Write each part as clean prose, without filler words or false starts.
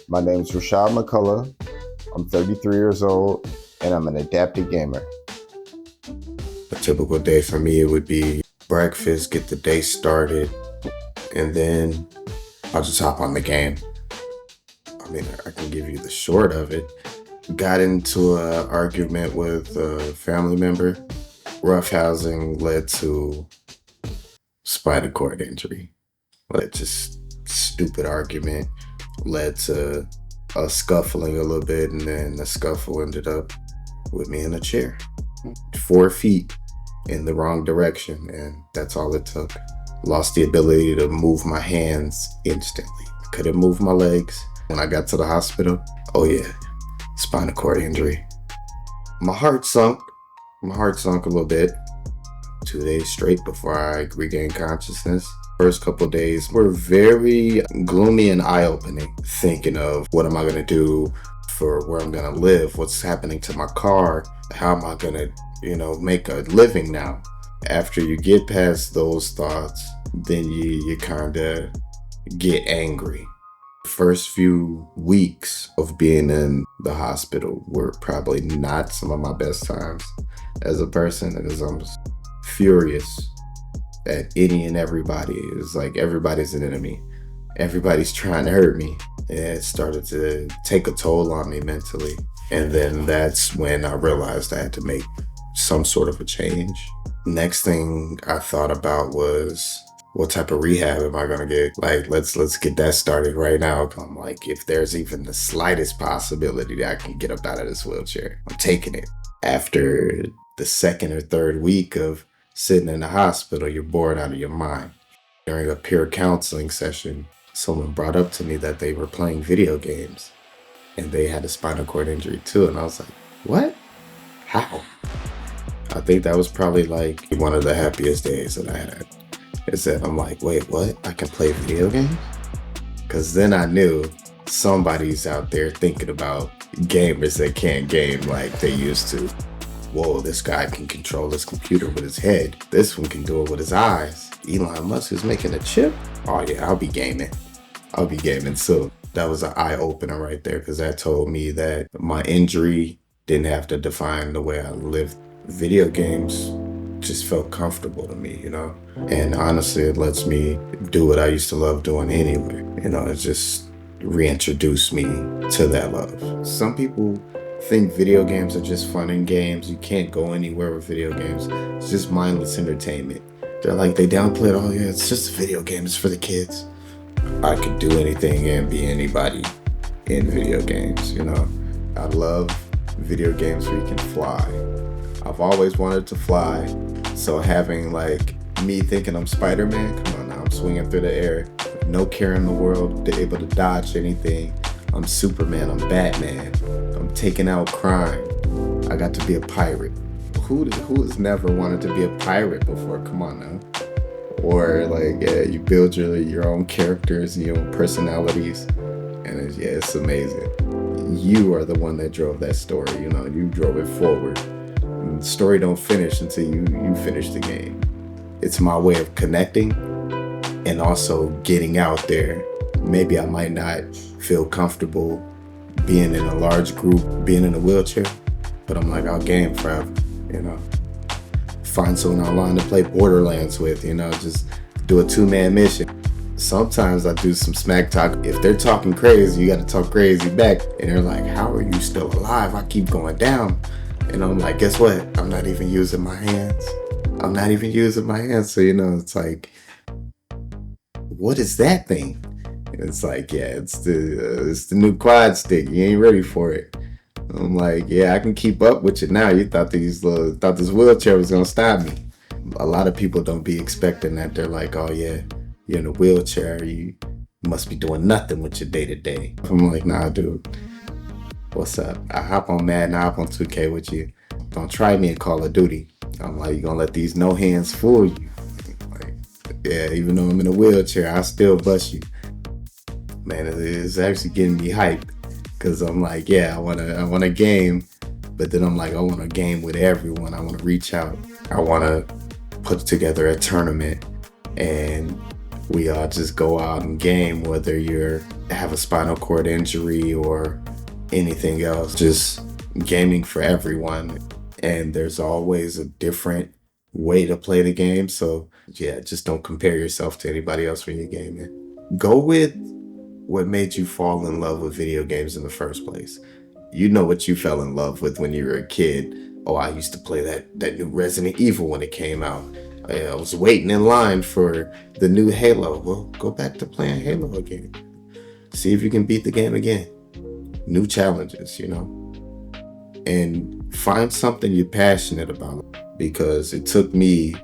My name is Rashad McCullough. I'm 33 years old, and I'm an adaptive gamer. A typical day for me, it would be breakfast, get the day started, and then I'll just hop on the game. I mean, I can give you the short of it. Got into an argument with a family member. Roughhousing led to spinal cord injury. Just stupid argument led to a scuffling a little bit, and then the scuffle ended up with me in a chair. 4 feet in the wrong direction, and that's all it took. Lost the ability to move my hands instantly. Couldn't move my legs. When I got to the hospital, oh yeah, spinal cord injury. My heart sunk a little bit. 2 days straight before I regained consciousness. First couple days were very gloomy and eye-opening, thinking of what am I gonna do for where I'm gonna live, what's happening to my car, how am I gonna, make a living now. After you get past those thoughts, then you kind of get angry. First few weeks of being in the hospital were probably not some of my best times as a person, because I'm furious at any and everybody. It's like everybody's an enemy. Everybody's trying to hurt me. And it started to take a toll on me mentally. And then that's when I realized I had to make some sort of a change. Next thing I thought about was, what type of rehab am I gonna get? Like, let's get that started right now. I'm like, if there's even the slightest possibility that I can get up out of this wheelchair, I'm taking it. After the second or third week of sitting in the hospital, you're bored out of your mind. During a peer counseling session, someone brought up to me that they were playing video games and they had a spinal cord injury too. And I was like, what? How? I think that was probably like one of the happiest days that I had. Is that I'm like, wait, what? I can play video games? Because then I knew somebody's out there thinking about gamers that can't game like they used to. Whoa, this guy can control his computer with his head. This one can do it with his eyes. Elon Musk is making a chip? Oh yeah, I'll be gaming soon. That was an eye-opener right there, because that told me that my injury didn't have to define the way I lived. Video games just felt comfortable to me, And honestly, it lets me do what I used to love doing anyway. It just reintroduced me to that love. Some people think video games are just fun and games. You can't go anywhere with video games. It's just mindless entertainment. They're like, they downplay it. Oh yeah, it's just a video game. It's for the kids. I could do anything and be anybody in video games, I love video games where you can fly. I've always wanted to fly. So having like me thinking I'm Spider-Man, come on now, I'm swinging through the air. No care in the world, to able to dodge anything. I'm Superman, I'm Batman. I'm taking out crime. I got to be a pirate. Who has never wanted to be a pirate before? Come on now. Or like, yeah, you build your own characters and your own personalities. And it's amazing. You are the one that drove that story, you drove it forward. And the story don't finish until you finish the game. It's my way of connecting and also getting out there. Maybe I might not feel comfortable being in a large group, being in a wheelchair, but I'm like, I'll game forever, Find someone online to play Borderlands with, just do a 2-man mission. Sometimes I do some smack talk. If they're talking crazy, you gotta talk crazy back. And they're like, how are you still alive? I keep going down. And I'm like, guess what? I'm not even using my hands. So, it's like, what is that thing? And it's like, yeah, it's the new QuadStick. You ain't ready for it. I'm like, yeah, I can keep up with you now. You thought this wheelchair was gonna stop me. A lot of people don't be expecting that. They're like, oh yeah, you're in a wheelchair. You must be doing nothing with your day to day. I'm like, nah, dude. What's up? I hop on Madden, I hop on 2K with you. Don't try me in Call of Duty. I'm like, you gonna let these no hands fool you? Like, yeah, even though I'm in a wheelchair, I still bust you. Man, it's actually getting me hyped, because I'm like, yeah, I want a game, but then I'm like, I want a game with everyone. I want to reach out. I want to put together a tournament and We all just go out and game, whether you have a spinal cord injury or anything else. Just gaming for everyone. And there's always a different way to play the game. So yeah, just don't compare yourself to anybody else when you're gaming. Go with what made you fall in love with video games in the first place. You know what you fell in love with when you were a kid. Oh, I used to play that new Resident Evil when it came out. I was waiting in line for the new Halo. Well, go back to playing Halo again. See if you can beat the game again. New challenges, and find something you're passionate about, because it took me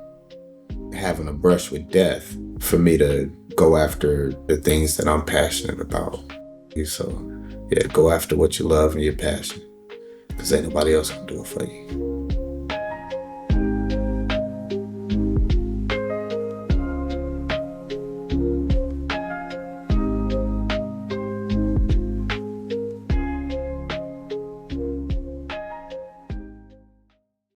having a brush with death for me to go after the things that I'm passionate about. So yeah, go after what you love and you're passionate, because ain't nobody else gonna do it for you.